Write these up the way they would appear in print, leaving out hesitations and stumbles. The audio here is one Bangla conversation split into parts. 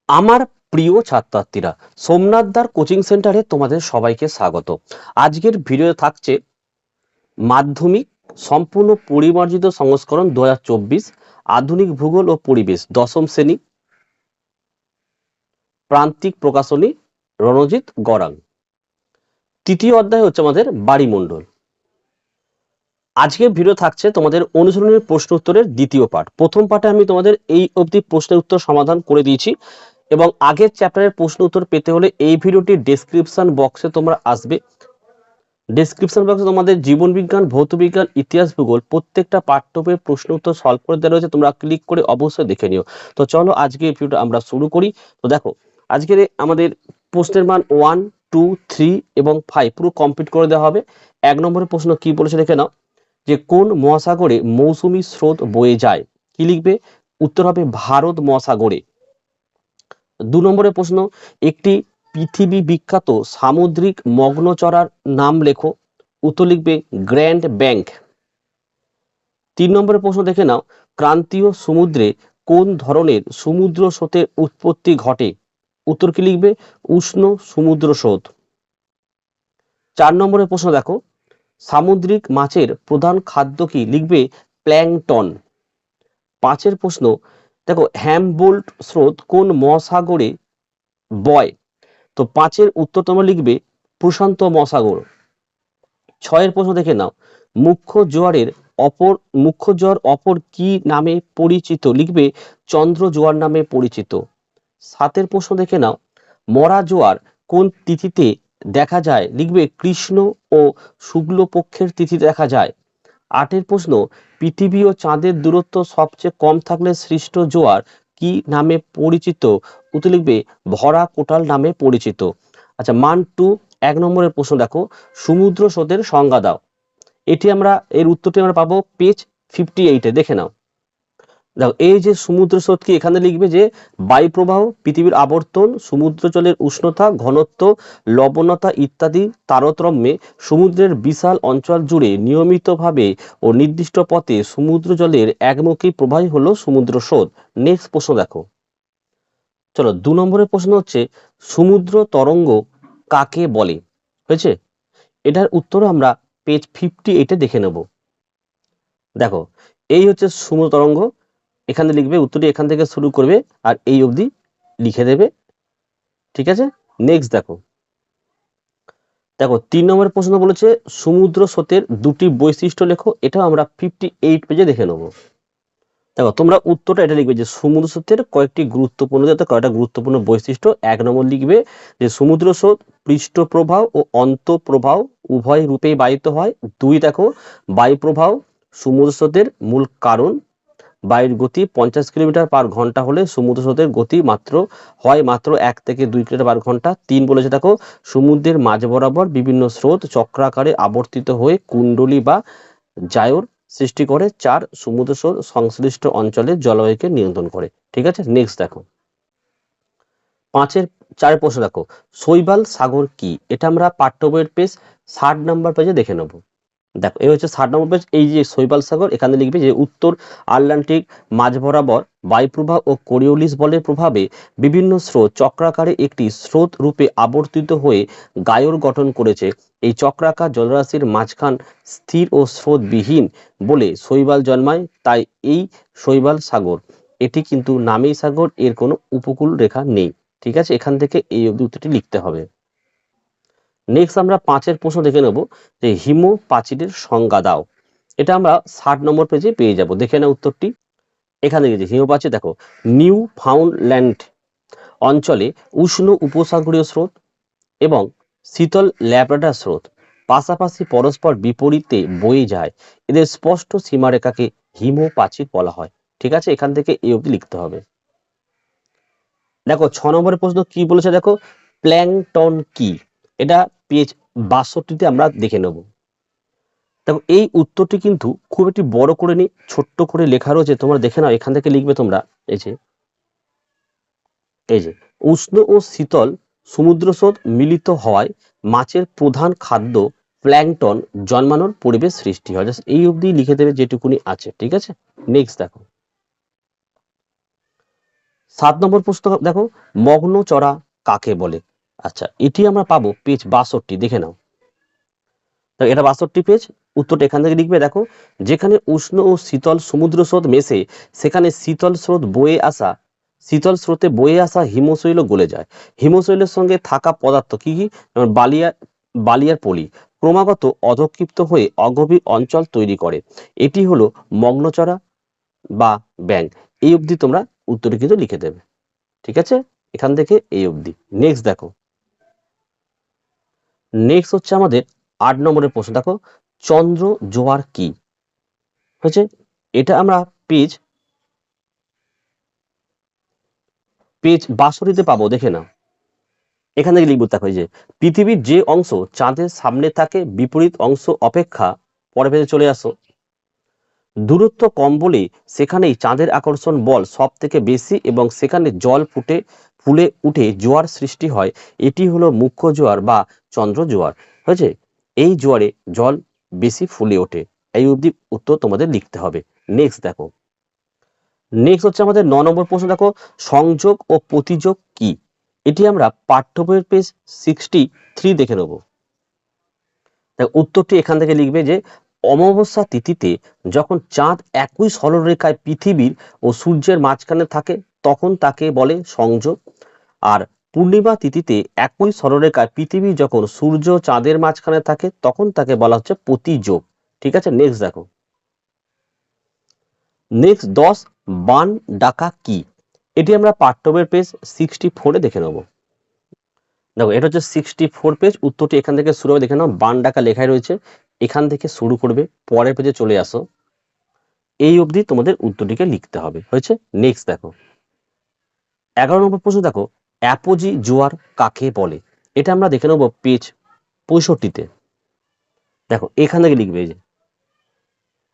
আমার প্রিয় ছাত্রছাত্রীরা, সোমনাথদার কোচিং সেন্টারে তোমাদের সবাইকে স্বাগত। আজকের ভিডিও থাকছে মাধ্যমিক সম্পূর্ণ পরিমার্জিত সংস্করণ 2024 আধুনিক ভূগোল ও পরিবেশ দশম শ্রেণী, প্রান্তিক প্রকাশনী রণজিৎ গড়াং। তৃতীয় অধ্যায় হচ্ছে আমাদের বাড়িমণ্ডল। আজকের ভিডিও থাকছে তোমাদের অনুশীলনের প্রশ্ন উত্তরের দ্বিতীয় পাঠ। প্রথম পাঠে আমি তোমাদের এই অবধি প্রশ্নের উত্তর সমাধান করে দিয়েছি এবং আগের চ্যাপ্টারের প্রশ্ন উত্তর পেতে হলে এই ভিডিওটির ডেসক্রিপশন বক্সে তোমরা আসবে। ডেসক্রিপশন বক্সে তোমাদের জীবন বিজ্ঞান, ভৌত বিজ্ঞান, ইতিহাস, ভূগোল প্রত্যেকটা পাঠ্য বইয়ের প্রশ্ন উত্তর সলভ করে দেওয়া রয়েছে, তোমরা ক্লিক করে অবশ্যই দেখে নিও। তো চলো আজকে এই ভিডিওটা আমরা শুরু করি। তো দেখো, আজকের আমাদের প্রশ্নের মান 1, 2, 3 এবং 5 পুরো কমপ্লিট করে দেওয়া হবে। 1 নম্বরের প্রশ্ন কি বলেছে দেখে নাও, যে কোন মহাসাগরে মৌসুমী স্রোত বয়ে যায়? কি লিখবে? উত্তর হবে ভারত মহাসাগরে। 2 নম্বরের প্রশ্ন, একটি পৃথিবী বিখ্যাত সামুদ্রিক মগ্নচড়ার নাম লেখো। উত্তর লিখবে গ্র্যান্ড ব্যাংক। 3 নম্বরের প্রশ্ন দেখে নাও, ক্রান্তীয় সমুদ্রে কোন ধরনের সমুদ্র স্রোতের উৎপত্তি ঘটে? উত্তর কি লিখবে? উষ্ণ সমুদ্র স্রোত। 4 নম্বরের প্রশ্ন দেখো, সামুদ্রিক মাছের প্রধান খাদ্য কি? লিখবে প্ল্যাংটন। 5 প্রশ্ন দেখো, হ্যামবোল্ট স্রোত কোন মহাসাগরে বয়? তো 5 উত্তর তোমরা লিখবে প্রশান্ত মহাসাগর। 6 প্রশ্ন দেখে নাও, মুখ্য জোয়ার অপর কি নামে পরিচিত? লিখবে চন্দ্র জোয়ার নামে পরিচিত। 7 প্রশ্ন দেখে নাও, মরা জোয়ার কোন তিথিতে দেখা যায়? লিখবে কৃষ্ণ ও শুক্ল পক্ষের তিথিতে দেখা যায়। 8 প্রশ্ন, পৃথিবী ও চাঁদের দূরত্ব সবচেয়ে কম থাকলে সৃষ্ট জোয়ার কি নামে পরিচিত? উত্তর লিখবে ভরা কোটাল নামে পরিচিত। আচ্ছা, মান 2 1 নম্বরের প্রশ্ন দেখো, সমুদ্র স্রোতের সংজ্ঞা দাও। এর উত্তরটি আমরা পাবো পেজ 58-এ। দেখে নাও। দেখো, এই যে সমুদ্র স্রোত কি এখানে লিখবে যে বায়ু প্রবাহ, পৃথিবীর আবর্তন, সমুদ্র জলের উষ্ণতা, ঘনত্ব, লবণতা ইত্যাদি তারতম্যে সমুদ্রের বিশাল অঞ্চল জুড়ে নিয়মিতভাবে ও নির্দিষ্ট পথে সমুদ্র জলের একমুখী প্রবাহই হলো সমুদ্র স্রোত। নেক্সট প্রশ্ন দেখো। চলো, 2 নম্বরের প্রশ্ন হচ্ছে সমুদ্র তরঙ্গ কাকে বলে? হয়েছে, এটার উত্তর আমরা পেজ 58-এ দেখে নেব। দেখো, এই হচ্ছে সমুদ্র তরঙ্গ। এখানে লিখবে উত্তরটি, এখান থেকে শুরু করবে আর এই অবধি লিখে দেবে। ঠিক আছে, নেক্সট দেখো। 3 নম্বরের প্রশ্ন বলেছে সমুদ্র স্রোতের 2টি বৈশিষ্ট্য লেখো। এটা আমরা 58 পেজে দেখে নেব। দেখো, তোমরা উত্তরটা এটা লিখবে যে সমুদ্র স্রোতের কয়েকটা গুরুত্বপূর্ণ বৈশিষ্ট্য। 1 নম্বর লিখবে যে সমুদ্র স্রোত পৃষ্ঠ প্রবাহ ও অন্তঃপ্রবাহ উভয় রূপেই বাহিত হয়। 2 দেখো, বায়ু প্রবাহ সমুদ্র স্রোতের মূল কারণ। বায়ুর গতি 50 কিলোমিটার/ঘন্টা হলে সমুদ্র স্রোতের গতি মাত্র 1 থেকে 2 কিলোমিটার/ঘন্টা। 3 বলেছে দেখো, সমুদ্রের মাঝ বরাবর বিভিন্ন স্রোত চক্রাকারে আবর্তিত হয়ে কুণ্ডলী বা জায়র সৃষ্টি করে। 4 সমুদ্র স্রোত সংশ্লিষ্ট অঞ্চলের জলবায়ুকে নিয়ন্ত্রণ করে। ঠিক আছে, নেক্সট দেখো। 4 প্রশ্ন দেখো, শৈবাল সাগর কি? এটা আমরা পাঠ্য বইয়ের পেজ 60 নম্বর পেজে দেখে নেব। দেখো, এই হচ্ছে 60 নম্বর পেজ। এই যে শৈবাল সাগর, এখানে লিখবে যে উত্তর আটলান্টিক মাঝ বরাবর বায়ুপ্রবাহ ও কোরিওলিস বলের প্রভাবে বিভিন্ন স্রোত চক্রাকারে একটি স্রোত রূপে আবর্তিত হয়ে গায়র গঠন করেছে। এই চক্রাকার জলরাশির মাঝখান স্থির ও স্রোতবিহীন বলে শৈবাল জন্মায়, তাই এই শৈবাল সাগর। এটি কিন্তু নামেই সাগর, এর কোনো উপকূল রেখা নেই। ঠিক আছে, এখান থেকে এই অবধি উত্তরটি লিখতে হবে। নেক্সট আমরা 5 প্রশ্ন দেখে নেব যে হিম প্রাচীরের সংজ্ঞা দাও। এটা আমরা 60 নম্বর পেজে পেয়ে যাব। দেখে নাও উত্তরটি। এখানে লিখেছে হিম প্রাচীর দেখো, নিউ ফাউন্ডল্যান্ড অঞ্চলে উষ্ণ উপসাগরীয় স্রোত এবং শীতল ল্যাব্রাডর স্রোত পাশাপাশি পরস্পর বিপরীতে বয়ে যায়। এদের স্পষ্ট সীমারেখাকে হিম প্রাচীর বলা হয়। ঠিক আছে, এখান থেকে এই অবধি লিখতে হবে। দেখো, 6 নম্বরের প্রশ্ন কি বলেছে দেখো, প্ল্যাংটন কি? এটা পেজ 62-তে আমরা দেখে নেব। দেখো, এই উত্তরটি কিন্তু খুব একটি বড় করে নি, ছোট্ট করে লেখা রয়েছে, তোমরা দেখে নাও। এখান থেকে লিখবে তোমরা এই যে উষ্ণ ও শীতল সমুদ্র স্রোত মিলিত হওয়ায় মাছের প্রধান খাদ্য প্ল্যাংটন জন্মানোর পরিবেশ সৃষ্টি হয়। জাস্ট এই অবধি লিখে দেবে যেটুকুনি আছে। ঠিক আছে, নেক্সট দেখো। 7 নম্বর প্রশ্ন দেখো, মগ্ন চড়া কাকে বলে? আচ্ছা, এটি আমরা পাবো পেজ 62, দেখে নাও। এটা 62 পেজ। উত্তরটা এখান থেকে লিখবে। দেখো, যেখানে উষ্ণ ও শীতল সমুদ্র স্রোত মেশে সেখানে শীতল স্রোতে বয়ে আসা হিমশৈল গলে যায়। হিমশৈলের সঙ্গে থাকা পদার্থ কি কি? যেমন বালিয়ার পলি ক্রমাগত অধক্ষিপ্ত হয়ে অগভীর অঞ্চল তৈরি করে। এটি হলো মগ্নচড়া বা ব্যাং। এই অবধি তোমরা উত্তরে কিন্তু লিখে দেবে, ঠিক আছে? এখান থেকে এই অবধি। নেক্সট দেখো, নেক্সট হচ্ছে আমাদের 8 নম্বরের প্রশ্ন। দেখো, চন্দ্র জোয়ার কি হচ্ছে? এটা আমরা পেজ 62 পাবো, দেখে নাও। এখান থেকে লিখবো। দেখো, যে পৃথিবীর যে অংশ চাঁদের সামনে থাকে বিপরীত অংশ অপেক্ষা, পরে পেজে চলে আসো, দূরত্ব কম বলে সেখানেই চাঁদের আকর্ষণ বল সব থেকে বেশি এবং সেখানে জল ফুলে উঠে জোয়ার সৃষ্টি হয়। এটি হলো মুখ্য জোয়ার বা চন্দ্র জোয়ার। হয়েছে? এই জোয়ারে জল বেশি ফুলে ওঠে। এই অবধি উত্তর তোমাদের লিখতে হবে। নেক্সট দেখো, নেক্সট হচ্ছে আমাদের 9 নম্বর প্রশ্ন। দেখো, সংযোগ ও প্রতিযোগ কি? এটি আমরা পাঠ্য বইয়ের পেজ 63 দেখে নেব। দেখো, উত্তরটি এখান থেকে লিখবে যে অমাবস্যা তিথিতে যখন চাঁদ একই সরলরেখায় পৃথিবীর ও সূর্যের মাঝখানে থাকে তখন তাকে বলে সংযোগ। আর পূর্ণিমা তিথিতে একই সরলরেখায় পৃথিবী যখন সূর্য চাঁদের মাঝখানে থাকে তখন তাকে বলা হচ্ছে প্রতিযোগ। ঠিক আছে? নেক্সট দেখো, নেক্সট 10, বান ডাকা কি? এটি আমরা পাঠ্য বইয়ের পেজ 64 দেখে নেব। দেখো, এটা হচ্ছে 64 পেজ। উত্তরটি এখান থেকে শুরু হবে, দেখে নাও। বান ডাকা লেখাই রয়েছে, এখান থেকে শুরু করবে, পরের পেজে চলে আসো, এই অবধি তোমাদের উত্তরটিকে লিখতে হবে। হয়েছে? নেক্সট দেখো, 11 নম্বর প্রশ্ন। দেখো, অ্যাপোজি জোয়ার কাকে বলে? এটা আমরা দেখে নেব পেজ 65-তে। দেখো, এখান থেকে লিখবে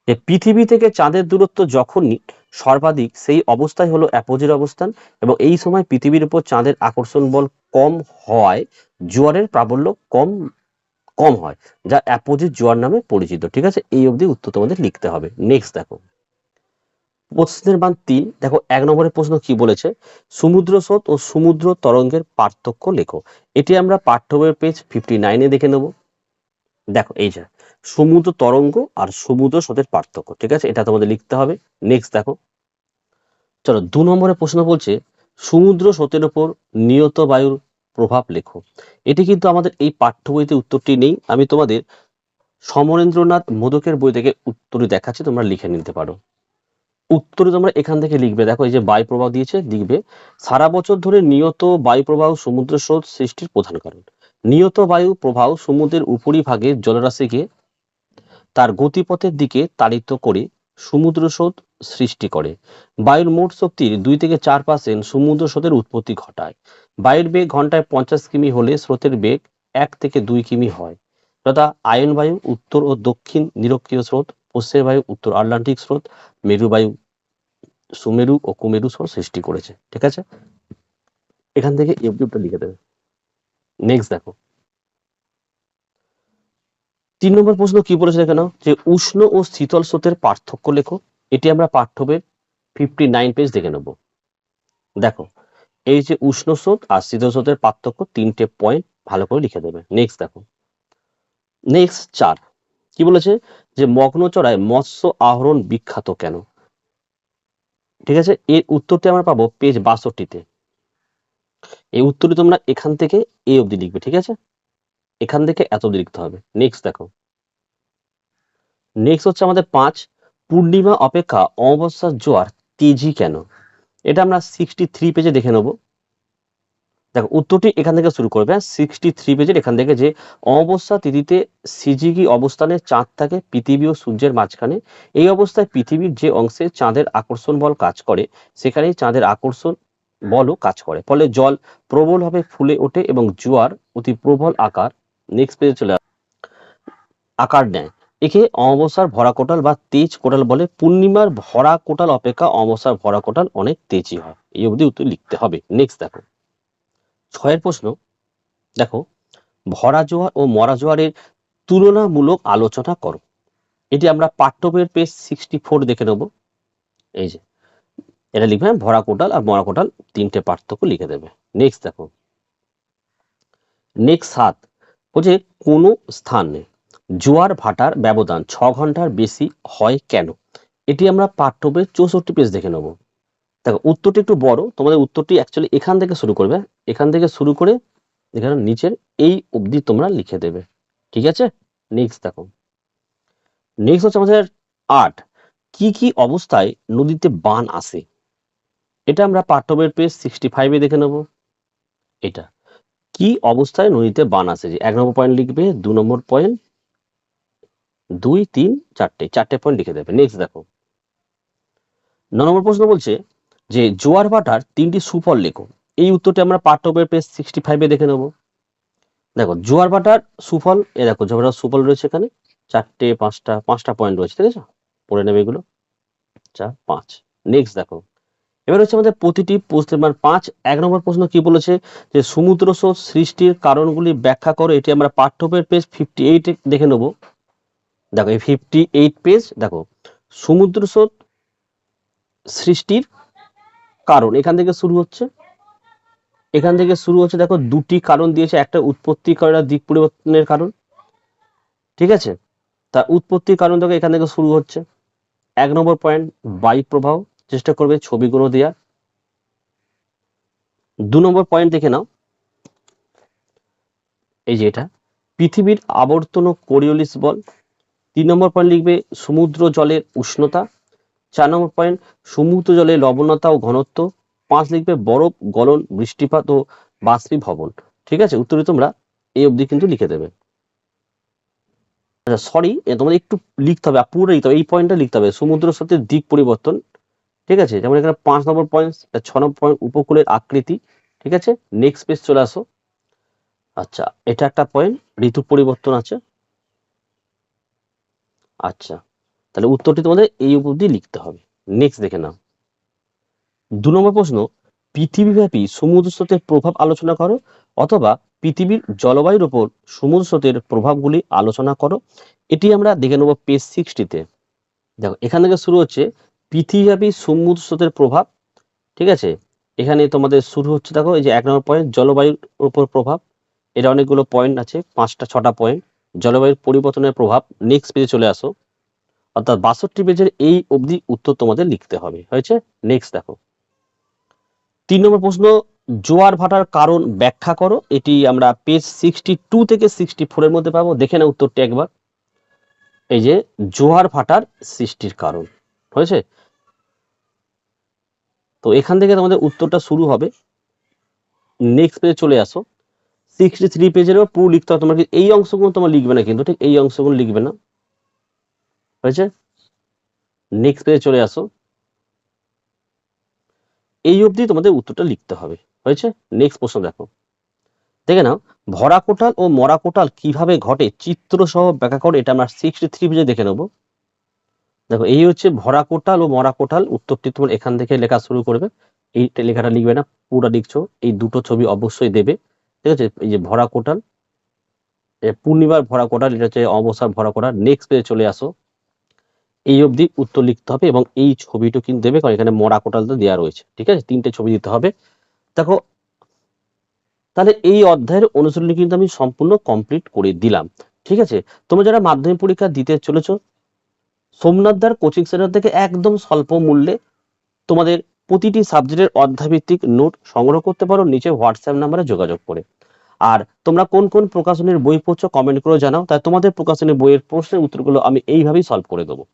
যে পৃথিবী থেকে চাঁদের দূরত্ব যখনই সর্বাধিক সেই অবস্থায় হলো অ্যাপোজির অবস্থান এবং এই সময় পৃথিবীর উপর চাঁদের আকর্ষণ বল কম হয়, জোয়ারের প্রাবল্য কম কম হয়, যা অ্যাপোজিট জোয়ার নামে পরিচিত। ঠিক আছে? এই অবধি উত্তর তোমাদের লিখতে হবে। নেক্সট দেখো, প্রশ্নের মান 3। দেখো, 1 নম্বরের প্রশ্ন কি বলেছে? সমুদ্র স্রোত ও সমুদ্র তরঙ্গের পার্থক্য লেখো। এটি আমরা পাঠ্য বইয়ের পেজ 59-এ দেখে নেব। দেখো, এই যে সমুদ্র তরঙ্গ আর সমুদ্র স্রোতের পার্থক্য। ঠিক আছে? এটা তোমাদের লিখতে হবে। নেক্সট দেখো, চলো 2 নম্বরের প্রশ্ন বলছে সমুদ্র স্রোতের উপর নিয়ত বায়ুর প্রভাব লেখো। এটি কিন্তু আমাদের এই পাঠ্য বইতে উত্তরটি নেই, আমি তোমাদের সমরেন্দ্রনাথ মোদকের বই থেকে উত্তরটি দেখাচ্ছি, তোমরা লিখে নিতে পারো। উত্তরে তোমরা এখান থেকে লিখবে। দেখো, এই যে বায়ু প্রবাহ দিয়েছে, লিখবে সারা বছর ধরে নিয়ত বায়ু প্রবাহ সমুদ্র স্রোত সৃষ্টির প্রধান কারণ। নিয়ত বায়ু প্রবাহ সমুদ্রের উপরিভাগে জলরাশিকে তার গতিপথের দিকে তাড়িত করে সমুদ্র স্রোত সৃষ্টি করে। বায়ুর মোট শক্তির 2 থেকে 4% সমুদ্র স্রোতের উৎপত্তি ঘটায়। বায়ুর বেগ ঘন্টায় 50 কিমি হলে স্রোতের বেগ 1 থেকে 2 কিমি হয়। তথা আয়ন বায়ু উত্তর ও দক্ষিণ নিরক্ষীয় স্রোত, পশ্চিম বায়ু উত্তর আটলান্টিক স্রোত, মেরু বায়ু সুমেরু ও কুমেরু স্রোত সৃষ্টি করেছে। ঠিক আছে? এখান থেকে ইউটিউবটা লিখে দেবে। নেক্সট দেখো, 3 নম্বর প্রশ্ন কি বলেছে দেখে নাও, যে উষ্ণ ও শীতল স্রোতের পার্থক্য লেখো। এটি আমরা পাঠ্য বইয়ের 59 পেজ দেখে নেব। দেখো, এই যে উষ্ণ স্রোত আর শীতল স্রোতের পার্থক্য, 3টে পয়েন্ট ভালো করে লিখে দেবে। নেক্সট দেখো, নেক্সট 4 কি বলেছে, যে মগ্নচড়ায় মৎস্য আহরণ বিখ্যাত কেন? ঠিক আছে? এর উত্তরটি আমরা পাবো পেজ 62-তে। এই উত্তরটি তোমরা এখান থেকে এই অবধি লিখবে। ঠিক আছে? এখান থেকে এত অবধি লিখতে হবে। নেক্সট দেখো, নেক্সট হচ্ছে আমাদের 5, পূর্ণিমা অপেক্ষা অমাবস্যার জোয়ার তেজি কেন? এটা আমরা 63 পেজে দেখে নেব। দেখো, উত্তরটি এখান থেকে শুরু করবে। 63 পেজের এখান থেকে, যে অমাবস্যা তিথিতে সিজিগি অবস্থানে চাঁদ থাকে পৃথিবী ও সূর্যের মাঝখানে। এই অবস্থায় পৃথিবীর যে অংশে চাঁদের আকর্ষণ বল কাজ করে সেখানেই চাঁদের আকর্ষণ বলও কাজ করে, ফলে জল প্রবলভাবে ফুলে ওঠে এবং জোয়ার অতি প্রবল নেক্সট পেজে চলে আকার নেয়। একে অমাবস্যার ভরা কোটাল বা তেজ কোটাল বলে। পূর্ণিমার ভরা কোটাল অপেক্ষা অমাবস্যার ভরা কোটাল অনেক তেজি হয়। এই অবধি উত্তর লিখতে হবে। নেক্সট দেখো, 6 প্রশ্ন। দেখো, ভরা জোয়ার ও মরা জোয়ারের তুলনামূলক আলোচনা করো। এটি আমরা পাঠ্য বইয়ের পেজ 64 দেখে নেব। এই যে এটা লিখবে ভরা কোটাল আর মরা কোটাল তিনটে পার্থক্য লিখে দেবে। নেক্সট দেখো, নেক্সট 7 বলছে কোনো স্থানে জোয়ার ভাটার ব্যবধান 6 ঘন্টার বেশি হয় কেন? এটি আমরা পাঠ্য বইয়ের 64 পেজ দেখে নেব। দেখো উত্তরটি একটু বড়, তোমাদের উত্তরটি অ্যাকচুয়ালি এখান থেকে শুরু করবে, এখান থেকে শুরু করে এখানে নিচের এই অবধি তোমরা লিখে দেবে, ঠিক আছে? নেক্সট দেখো, নেক্সট হচ্ছে আমাদের 8 কি কি অবস্থায় নদীতে বান আসে? এটা আমরা পাঠ্য বইয়ের পেজ 65 দেখে নেব। এটা কি অবস্থায় নদীতে বান আসে, যে 1 নম্বর পয়েন্ট লিখবে, 2 নম্বর পয়েন্ট, 2, 3, 4টে পয়েন্ট লিখে দেবে। নেক্সট দেখো, 9 নম্বর প্রশ্ন বলছে যে জোয়ার ভাটার 3টি সুফল লেখো। এই উত্তরটি আমরা পাঠ্য বইয়ের পেজ 65 দেখে নেব। দেখো জোয়ার ভাটার সুফল, দেখো জোয়ার ভাটার সুফল রয়েছে এখানে 4টে, 5টা পয়েন্ট রয়েছে, ঠিক আছে? পড়ে নেবে এগুলো, 4, 5। নেক্সট দেখো, এবার হচ্ছে আমাদের প্রতিটি প্রশ্নের মান 5। 1 নম্বর প্রশ্ন কি বলেছে যে সমুদ্র স্রোত সৃষ্টির কারণগুলি ব্যাখ্যা করো। এটি আমরা পাঠ্য বইয়ের পেজ 58 দেখে নেব। দেখো এই 58 পেজ, দেখো সমুদ্র স্রোত সৃষ্টির কারণ এখান থেকে শুরু হচ্ছে, দেখো দুটি কারণ দিয়েছে, একটা উৎপত্তি কারণ আর দিক পরিবর্তনের কারণ, ঠিক আছে? তা উৎপত্তির কারণ দেখো এখান থেকে শুরু হচ্ছে। 1 নম্বর পয়েন্ট বায়ু প্রবাহ, চেষ্টা করবে ছবিগুলো দেওয়া। 2 নম্বর পয়েন্ট দেখে নাও, এই যে এটা পৃথিবীর আবর্তন কোরিওলিস বল। 3 নম্বর পয়েন্ট লিখবে সমুদ্র জলের উষ্ণতা। 4 নম্বর পয়েন্ট সমুদ্র জলের লবণতা ও ঘনত্ব। 5 লিখবে বরফ গলন, বৃষ্টিপাত ও বাষ্পীভবন, ঠিক আছে? উত্তরে তোমরা এই অবধি কিন্তু লিখে দেবে। আচ্ছা সরি, তোমাদের একটু লিখতে হবে, পুরো লিখতে হবে, এই পয়েন্টটা লিখতে হবে, সমুদ্র স্রোতের দিক পরিবর্তন, ঠিক আছে? যেমন এখানে 5 নম্বর পয়েন্ট, 6 নম্বর পয়েন্ট উপকূলের আকৃতি, ঠিক আছে? নেক্সট পেজ চলে আসো। আচ্ছা এটা একটা পয়েন্ট, ঋতু পরিবর্তন আছে। আচ্ছা তাহলে উত্তরটি তোমাদের এই অবধি লিখতে হবে। নেক্সট দেখে নাও, 2 নম্বর প্রশ্ন পৃথিবীব্যাপী সমুদ্র স্রোতের প্রভাব আলোচনা করো, অথবা পৃথিবীর জলবায়ুর উপর সমুদ্র স্রোতের প্রভাবগুলি আলোচনা করো। এটি আমরা দেখে নেব পেজ 60-তে। দেখো এখান থেকে শুরু হচ্ছে পৃথিবীব্যাপী সমুদ্র স্রোতের প্রভাব, ঠিক আছে? এখানে তোমাদের শুরু হচ্ছে, দেখো এই যে 1 নম্বর পয়েন্ট জলবায়ুর উপর প্রভাব, এটা অনেকগুলো পয়েন্ট আছে, 5টা-6টা পয়েন্ট, জলবায়ুর পরিবর্তনের প্রভাব। নেক্সট পেজে চলে আসো, অর্থাৎ 62 পেজের এই অবধি উত্তর তোমাদের লিখতে হবে, হয়েছে? নেক্সট দেখো, 3 নম্বর প্রশ্ন জোয়ার ভাটার কারণ ব্যাখ্যা করো। এটি আমরা পেজ 62 থেকে 64 এর মধ্যে পাবো, দেখে না উত্তরটি একবার। এই যে জোয়ার ভাটার সৃষ্টির কারণ, হয়েছে? তো এখান থেকে তোমাদের উত্তরটা শুরু হবে। নেক্সট পেজে চলে আসো, 63 পেজেরও পুরো লিখতে হবে তোমাকে, এই অংশগুলো তোমরা লিখবে না কিন্তু, ঠিক এই অংশগুলো লিখবে না, হয়েছে? নেক্সট পেজে চলে আসো, এই অবধি তোমাদের উত্তরটা লিখতে হবে, হয়েছে? নেক্সট প্রশ্ন দেখো, দেখে নাও ভরা কোটাল ও মরা কোটাল কিভাবে ঘটে চিত্র সহ ব্যাখ্যা করে। এটা আমরা 63 পেজে দেখে নেব। দেখো এই হচ্ছে ভরা কোটাল ও মরা কোটাল, উত্তরটি তোমার এখান থেকে লেখা শুরু করবে, এই লেখাটা লিখবে না, পুরো লিখছো, এই দুটো ছবি অবশ্যই দেবে, ঠিক আছে? এই যে ভরা কোটাল, পূর্ণিমার ভরা কোটাল, এটা হচ্ছে অবস্থার ভরা কোটাল। নেক্সট পেজে চলে আসো, এই অবধি উত্তর লিখতে হবে এবং এই ছবিটা কিন্তু দেবে, কারণ এখানে মরা কোটালটা দেওয়া রয়েছে, ঠিক আছে? 3টে ছবি দিতে হবে। দেখো তাহলে এই অধ্যায়ের অনুশীলনী কিন্তু আমি সম্পূর্ণ কমপ্লিট করে দিলাম, ঠিক আছে? তোমরা যারা মাধ্যমিক পরীক্ষা দিতে চলেছো, সোমনাথদার কোচিং সেন্টার থেকে একদম স্বল্প মূল্যে তোমাদের প্রতিটি সাবজেক্টের অধ্যায়ভিত্তিক নোট সংগ্রহ করতে পারো নিচে হোয়াটসঅ্যাপ নাম্বারে যোগাযোগ করে। আর তোমরা কোন কোন প্রকাশনের বই পড়ছো কমেন্ট করে জানাও, তাই তোমাদের প্রকাশনের বইয়ের প্রশ্নের উত্তরগুলো আমি এইভাবেই সলভ করে দেবো।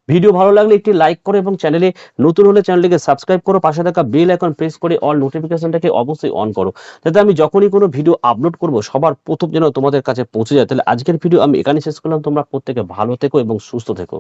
ভিডিও ভালো লাগলে একটি লাইক করো এবং চ্যানেলে নতুন হলে চ্যানেলটিকে সাবস্ক্রাইব করো, পাশে থাকা বেল আইকন প্রেস করে অল নোটিফিকেশনটাকে অবশ্যই অন করো, যাতে আমি যখনই কোনো ভিডিও আপলোড করব সবার প্রথম যেন তোমাদের কাছে পৌঁছে যায়। তাহলে আজকের ভিডিও আমি এখানে শেষ করলাম, তোমরা প্রত্যেকে ভালো থেকো এবং সুস্থ থেকো।